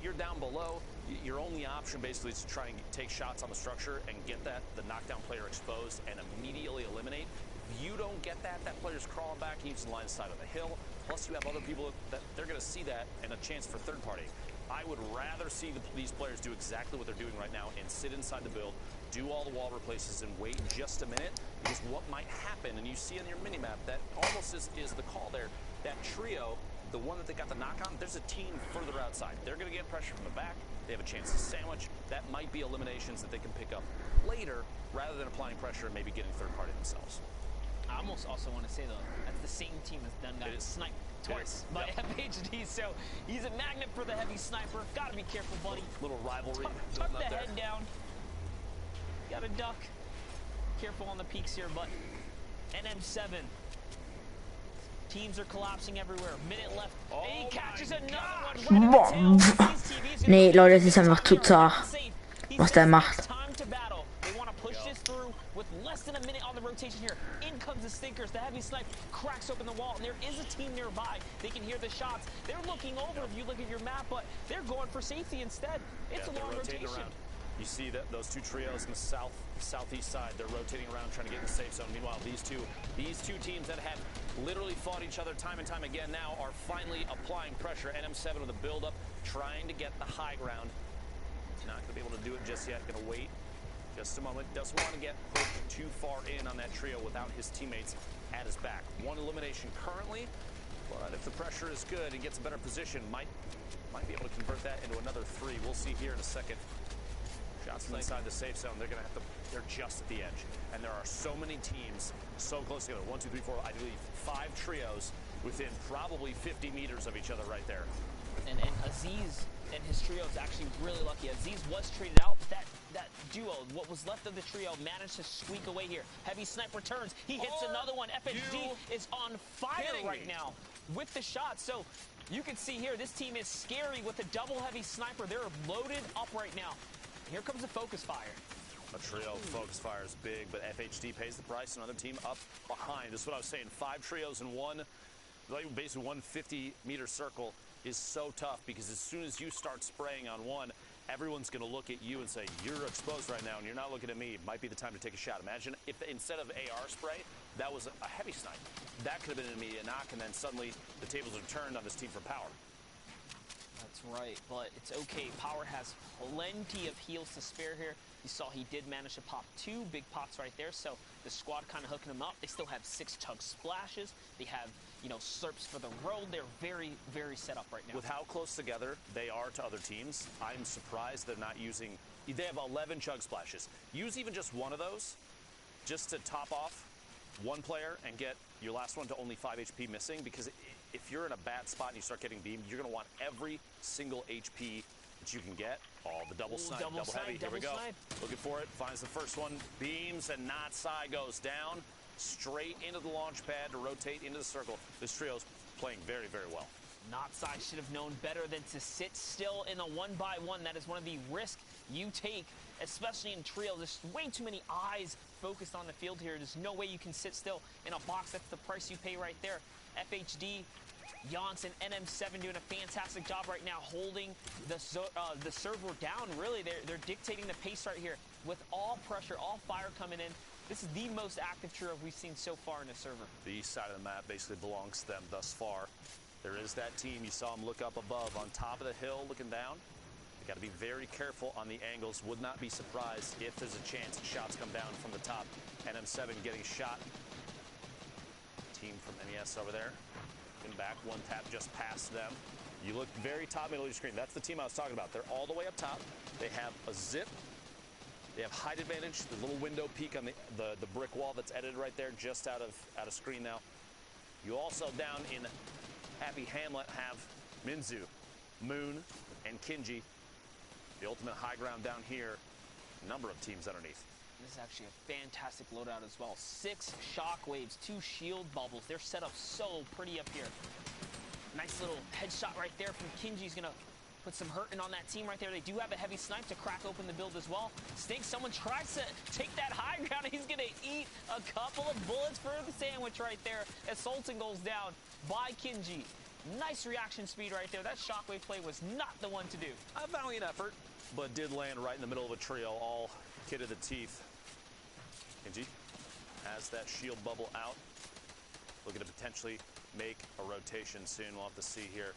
I: you're down below. Your only option basically is to try and take shots on the structure and get the knockdown player exposed and immediately eliminate. If you don't get that player's crawling back and using the line of sight of the hill. Plus, you have other people that they're going to see that and a chance for third party. I would rather see these players do exactly what they're doing right now and sit inside the build, do all the wall replaces, and wait just a minute, because what might happen, and you see on your minimap, that almost is the call there. That trio, the one that they got the knock on, there's a team further outside. They're going to get pressure from the back. They have a chance to sandwich. That might be eliminations that they can pick up later, rather than applying pressure and maybe getting third party themselves.
C: I almost also want to say, though, that's the same team that's done got sniped twice by FHD, so he's a magnet for the heavy sniper. Gotta be careful, buddy.
I: Little rivalry.
C: Tuck the head down. Gotta duck. Careful on the peaks here, but NM7. Teams are collapsing everywhere. Minute left. Oh, he catches another one right in the tail.
E: Nee, Leute, es ist einfach zu zart, was der macht.
C: With less than a minute on the rotation here, in comes the stinkers. The heavy snipe cracks open the wall, and there is a team nearby. They can hear the shots. They're looking over if you look at your map, but they're going for safety instead. It's a long rotation.
I: Around. You see that those 2 trios in the southeast side, they're rotating around trying to get in the safe zone. Meanwhile, these two teams that have literally fought each other time and time again now are finally applying pressure. NM7 with a build-up, trying to get the high ground. Not going to be able to do it just yet. Going to wait just a moment. Doesn't want to get put too far in on that trio without his teammates at his back. 1 elimination currently, but if the pressure is good and gets a better position, might be able to convert that into another 3. We'll see here in a second. Shots from inside the safe zone. They're just at the edge, and there are so many teams so close together. 1, 2, 3, 4. I believe 5 trios within probably 50 meters of each other right there.
C: And Aziz and his trio is actually really lucky. Aziz was traded out, but that duo, what was left of the trio, managed to squeak away here. Heavy snipe returns. He hits another one. FHD is on fire right now with the shot. So you can see here, this team is scary with a double heavy sniper. They're loaded up right now. Here comes the focus fire.
I: A trio focus fire is big, but FHD pays the price. Another team up behind. This is what I was saying. 5 trios in one, basically 150-meter circle is so tough, because as soon as you start spraying on one, everyone's going to look at you and say, you're exposed right now and you're not looking at me. It might be the time to take a shot. Imagine if instead of AR spray, that was a heavy snipe. That could have been an immediate knock, and then suddenly the tables are turned on this team for power.
C: That's right, but it's okay. Power has plenty of heals to spare here. You saw he did manage to pop 2 big pots right there, so the squad kind of hooking him up. They still have 6 chug splashes. They have, slurps for the road. They're very, very set up right now.
I: With how close together they are to other teams, I'm surprised they're not using... They have 11 chug splashes. Use even just one of those just to top off one player and get your last one to only 5 HP missing, because if you're in a bad spot and you start getting beamed, you're going to want every single HP that you can get. Oh, the double snipe, double heavy. Here we go. Looking for it. Finds the first one. Beams, and not Sai goes down. Straight into the launch pad to rotate into the circle. This trio's playing very, very well.
C: Notsai should have known better than to sit still in a 1-by-1. That is one of the risks you take, especially in trio. There's way too many eyes focused on the field here. There's no way you can sit still in a box. That's the price you pay right there. FHD, Janssen, NM7 doing a fantastic job right now holding the server down. Really, they're dictating the pace right here with all pressure, all fire coming in. This is the most active trio we've seen so far in the server.
I: The east side of the map basically belongs to them thus far. There is that team. You saw them look up above on top of the hill looking down. They got to be very careful on the angles. Would not be surprised if there's a chance shots come down from the top. NM7 getting shot. Team from NES over there. Looking back, one tap just past them. You look very top middle of your screen. That's the team I was talking about. They're all the way up top. They have a zip. They have height advantage. The little window peak on the brick wall that's edited right there, just out of screen now. You also down in Happy Hamlet have Minzu, Moon, and Kinji. The ultimate high ground down here. A number of teams underneath.
C: This is actually a fantastic loadout as well. 6 shockwaves, 2 shield bubbles. They're set up so pretty up here. Nice little headshot right there from Kinji's gonna put some hurting on that team right there. They do have a heavy snipe to crack open the build as well. Snake, someone tries to take that high ground. He's gonna eat a couple of bullets for the sandwich right there as Sultan goes down by Kinji. Nice reaction speed right there. That shockwave play was not the one to do.
I: A valiant effort, but did land right in the middle of a trio, all kid of the teeth. Kinji has that shield bubble out. Looking to potentially make a rotation soon. We'll have to see here.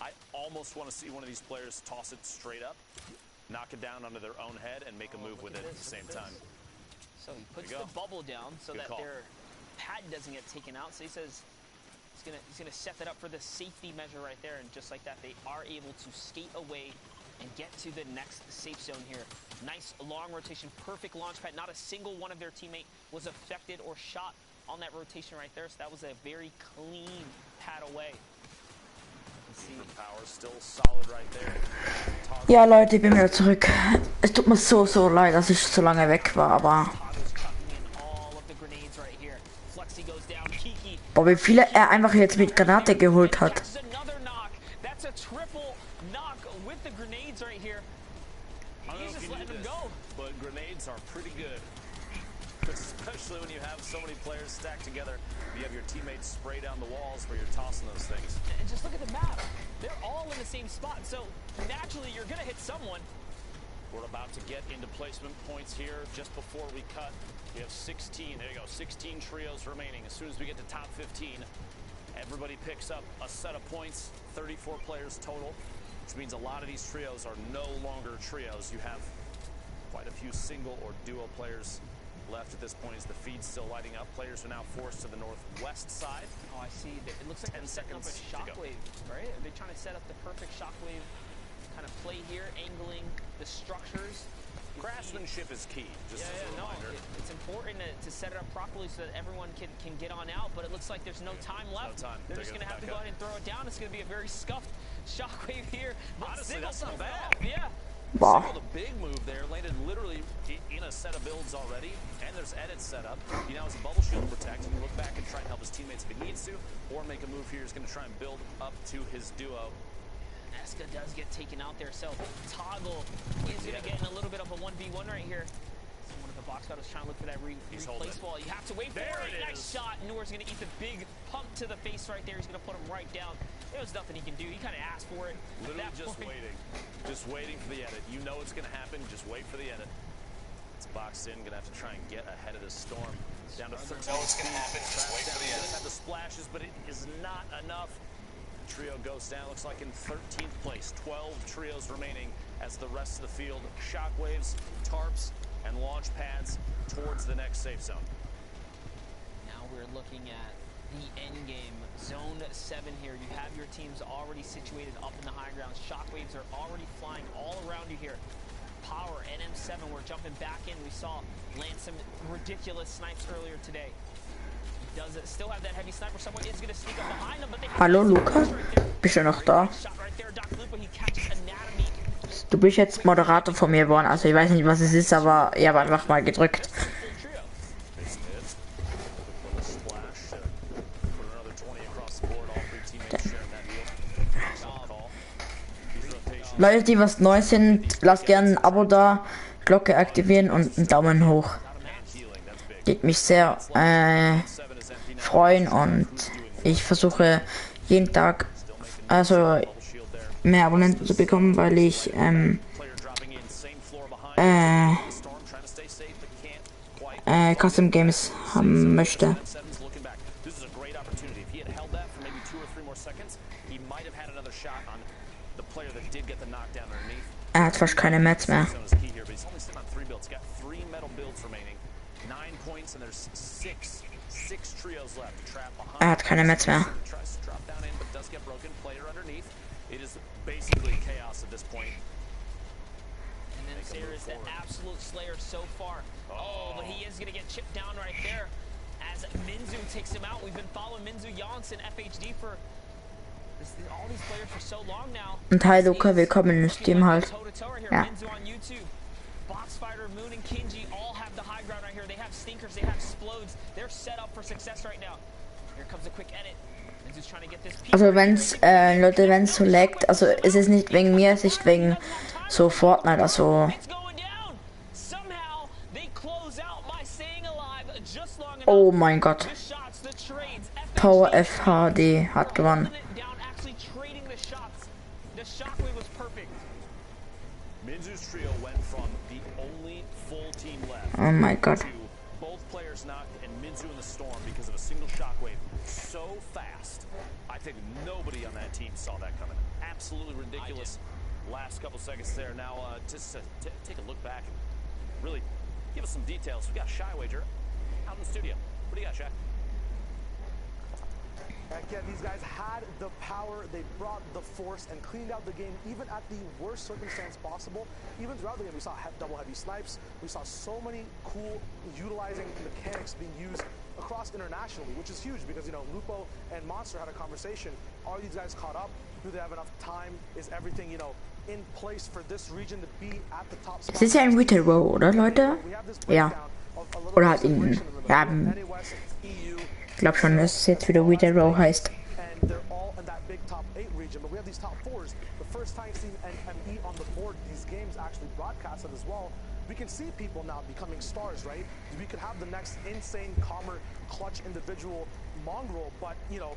I: I almost want to see one of these players toss it straight up, knock it down onto their own head, and make a move with it at the same time.
C: So he puts the bubble down so that their pad doesn't get taken out. So he says he's gonna set that up for the safety measure right there, and just like that, they are able to skate away and get to the next safe zone here. Nice long rotation, perfect launch pad. Not a single one of their teammate was affected or shot on that rotation right there. So that was a very clean pad away.
E: Ja, Leute, ich bin wieder zurück. Es tut mir so leid, dass ich so lange weg war, aber... Boah, wie viele er einfach jetzt mit Granate geholt hat.
I: Especially when you have so many players stacked together, you have your teammates spray down the walls where you're tossing those things.
C: And just look at the map. They're all in the same spot, so naturally you're going to hit someone.
I: We're about to get into placement points here. Just before we cut, we have 16. There you go, 16 trios remaining. As soon as we get to top 15, everybody picks up a set of points, 34 players total, which means a lot of these trios are no longer trios. You have quite a few single or duo players left at this point as the feed's still lighting up. Players are now forced to the northwest side.
C: Oh, I see. It looks like
I: 10 seconds
C: a shockwave, right? Are they trying to set up the perfect shockwave kind of play here, angling the structures?
I: Craftsmanship is key, just as a reminder.
C: It's important to set it up properly so that everyone can get on out, but it looks like there's no time left.
I: No time.
C: They're just going to have to go ahead and throw it down. It's going to be a very scuffed shockwave here.
I: Honestly, that's not bad.
C: Yeah.
E: Wow.
I: The big move there, landed literally in a set of builds already, and there's edits set up. He now has a bubble shield to protect. He can look back and try and help his teammates if he needs to, or make a move here. He's going to try and build up to his duo.
C: Eska does get taken out there, so Toggle is going to get in a little bit of a 1v1 right here. Someone at the box guard is trying to look for that replace ball. You have to wait for it. Nice shot. Noor's going to eat the big pump to the face right there. He's going to put him right down. There's nothing he can do. He kind of asked for it.
I: Literally just waiting. Just waiting for the edit. You know it's going to happen. Just wait for the edit. It's boxed in. Going to have to try and get ahead of the storm. Down to 13.
J: You know it's going to happen. Just wait for the edit.
I: Have the splashes, but it is not enough. The trio goes down. Looks like in 13th place. 12 trios remaining as the rest of the field. Shockwaves, tarps, and launch pads towards the next safe zone.
C: Now we're looking at the end game, zone 7 here. You have your teams already situated up in the high ground. Shockwaves are already flying all around you here. Power, NM7, we're jumping back in. We saw land some ridiculous snipes earlier today.
E: Hallo Luca, bist du noch da? Du bist jetzt Moderator von mir geworden, also ich weiß nicht was es ist, aber ich habe einfach mal gedrückt. Leute, die was neu sind, lasst gerne ein Abo da, Glocke aktivieren und einen Daumen hoch. Geht mich sehr freuen und ich versuche jeden Tag mehr Abonnenten zu bekommen, weil ich Custom Games haben möchte. Er hat fast keine Mats mehr. Er hat keine Mats mehr. Und hi Luca, willkommen in Steam halt. Ja. Also wenn's Leute, wenn's so laggt, also es ist nicht wegen mir, es ist wegen so Fortnite, also. Oh mein Gott. Power FHD hat gewonnen. Oh my God.
I: Both players knocked and Minzu in the storm because of a single shockwave so fast. I think nobody on that team saw that coming. Absolutely ridiculous. Last couple seconds there. Now, just take a look back and really give us some details. We got Shy Wager out in the studio. What do you got, Shy?
H: Again, these guys had the power, they brought the force and cleaned out the game even at the worst circumstance possible. Even throughout the game, we saw double heavy snipes. We saw so many cool utilizing mechanics being used across internationally, which is huge because, you know, Lupo and Monster had a conversation. Are these guys caught up? Do they have enough time? Is everything, you know, in place for this region to be at the top spot?
E: Es ist ja ein Retail Row, oder Leute? Ja. Oder halt in, ja, ich glaube schon, dass es jetzt wieder Retail Row heißt.
H: And they're all in that big top 8 region, but we have these top 4s. The first time seeing NME on the board, these games actually broadcasted as well. We can see people now becoming stars, right? We could have the next insane, calmer, clutch individual mongrel, but, you know,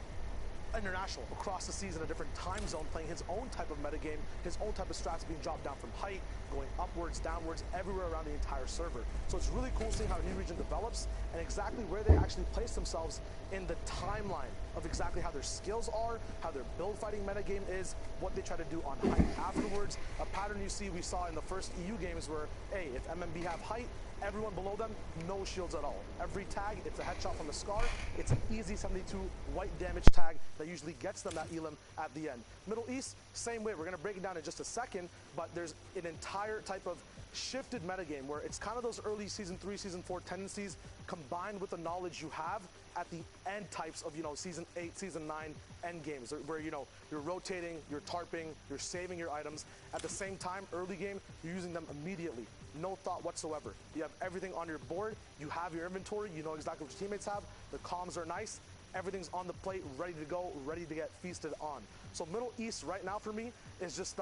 H: international across the season, a different time zone, playing his own type of metagame, his own type of strats being dropped down from height, going upwards, downwards, everywhere around the entire server. So it's really cool seeing how a new region develops and exactly where they actually place themselves in the timeline of exactly how their skills are, how their build fighting metagame is, what they try to do on height afterwards. A pattern we saw in the first EU games where, hey, if MMB have height, everyone below them, no shields at all. Every tag, it's a headshot from the Scar. It's an easy 72 white damage tag that usually gets them that elim at the end. Middle East, same way. We're going to break it down in just a second, but there's an entire type of shifted metagame where it's kind of those early Season 3, Season 4 tendencies combined with the knowledge you have at the end types of, you know, Season 8, Season 9 end games where, you know, you're rotating, you're tarping, you're saving your items. At the same time, early game, you're using them immediately. No thought whatsoever. You have everything on your board, you have your inventory, you know exactly what your teammates have, the comms are nice, everything's on the plate, ready to go, ready to get feasted on. So Middle East right now for me is just,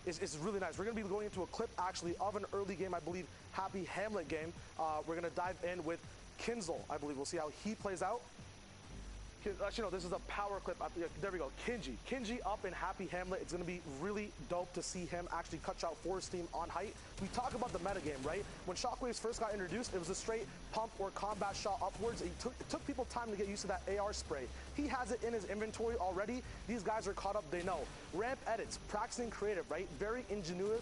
H: is really nice. We're gonna be going into a clip actually of an early game, I believe, Happy Hamlet game. We're gonna dive in with Kinzel, I believe. We'll see how he plays out. Actually, no, this is a power clip. There we go. Kinji up in Happy Hamlet. It's going to be really dope to see him actually cut out Force team on height. We talk about the metagame, right? When Shockwaves first got introduced, it was a straight pump or combat shot upwards. It took people time to get used to that AR spray. He has it in his inventory already. These guys are caught up. They know. Ramp edits, practicing creative, right? Very ingenuitive.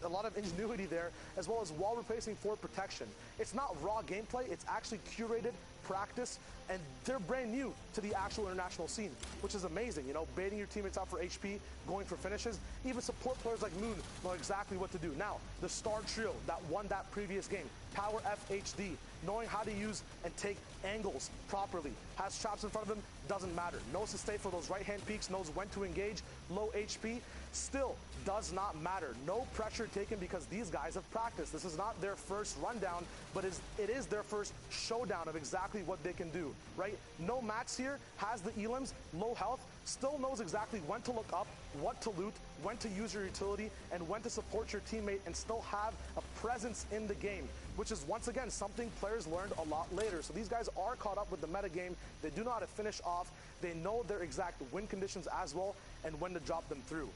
H: a lot of ingenuity there, as well as wall replacing for protection. It's not raw gameplay, it's actually curated practice, and they're brand new to the actual international scene, which is amazing. You know, baiting your teammates out for HP, going for finishes. Even support players like Moon know exactly what to do. Now, the star trio that won that previous game, Power FHD, knowing how to use and take angles properly, has traps in front of him, doesn't matter. Knows to stay for those right-hand peaks, knows when to engage, low HP, still does not matter. No pressure taken because these guys have practiced. This is not their first rundown, but it is their first showdown of exactly what they can do, right? No Max here, has the elims, low health, still knows exactly when to look up, what to loot, when to use your utility, and when to support your teammate and still have a presence in the game, which is once again something players learned a lot later. So these guys are caught up with the meta game. They do know how to finish off. They know their exact win conditions as well and when to drop them through.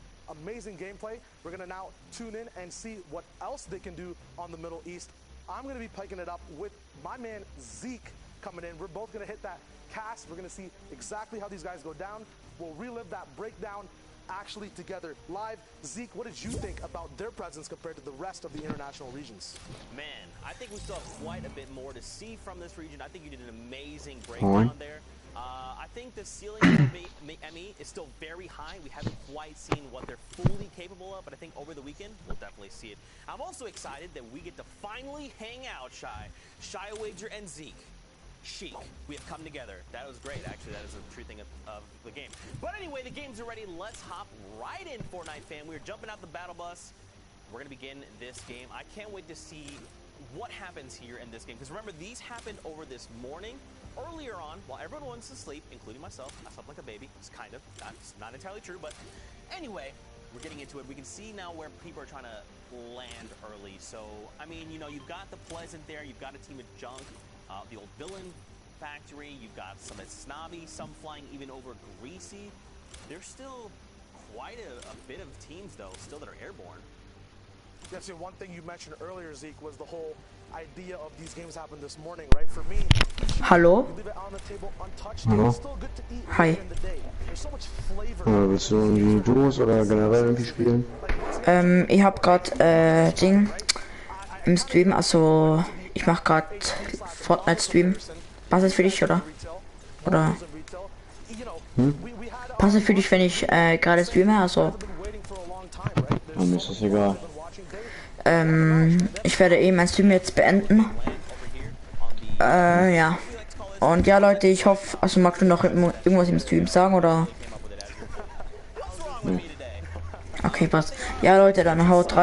H: Amazing gameplay. We're gonna now tune in and see what else they can do on the Middle East. I'm gonna be piking it up with my man Zeke coming in. We're both gonna hit that cast. We're gonna see exactly how these guys go down. We'll relive that breakdown actually together live. Zeke, what did you think about their presence compared to the rest of the international regions?
C: Man, I think we still have quite a bit more to see from this region. I think you did an amazing breakdown there. I think the ceiling for ME is still very high. We haven't quite seen what they're fully capable of, but I think over the weekend, we'll definitely see it. I'm also excited that we get to finally hang out, Shy Wager and Zeke. Chic, we have come together. That was great, actually. That is a true thing of the game. But anyway, the games are ready. Let's hop right in, Fortnite fam. We're jumping out the battle bus. We're going to begin this game. I can't wait to see what happens here in this game. Because remember, these happened over this morning. Earlier on, while everyone wants to sleep, including myself. I slept like a baby. It's kind of. That's not entirely true. But anyway, we're getting into it. We can see now where people are trying to land early. So, I mean, you know, you've got the Pleasant there. You've got a team of Junk. The old villain factory, you've got some at Snobby, some flying even over Greasy. There's still quite a bit of teams, though, still that are airborne.
H: That's one thing you mentioned earlier, Zeke, was the whole idea of these games happened this morning, right? For me,
E: Hallo?
H: you leave it on the table untouched,
G: Hallo?
H: it's still good to eat
E: Hi.
H: in the day. There's so much flavor.
G: Willst du irgendwie Duos oder generell irgendwie spielen?
E: Ich hab grad Ding im Stream, also ich mach grad Fortnite Stream. Passt das für dich, oder? Oder? Passt das für dich, wenn ich gerade streame, also?
G: Mir ist das egal.
E: Ich werde eben mein Stream jetzt beenden. Ja. Und ja, Leute, ich hoffe, also magst du noch irgendwas im Stream sagen, oder? Okay, passt. Ja, Leute, dann haut rein.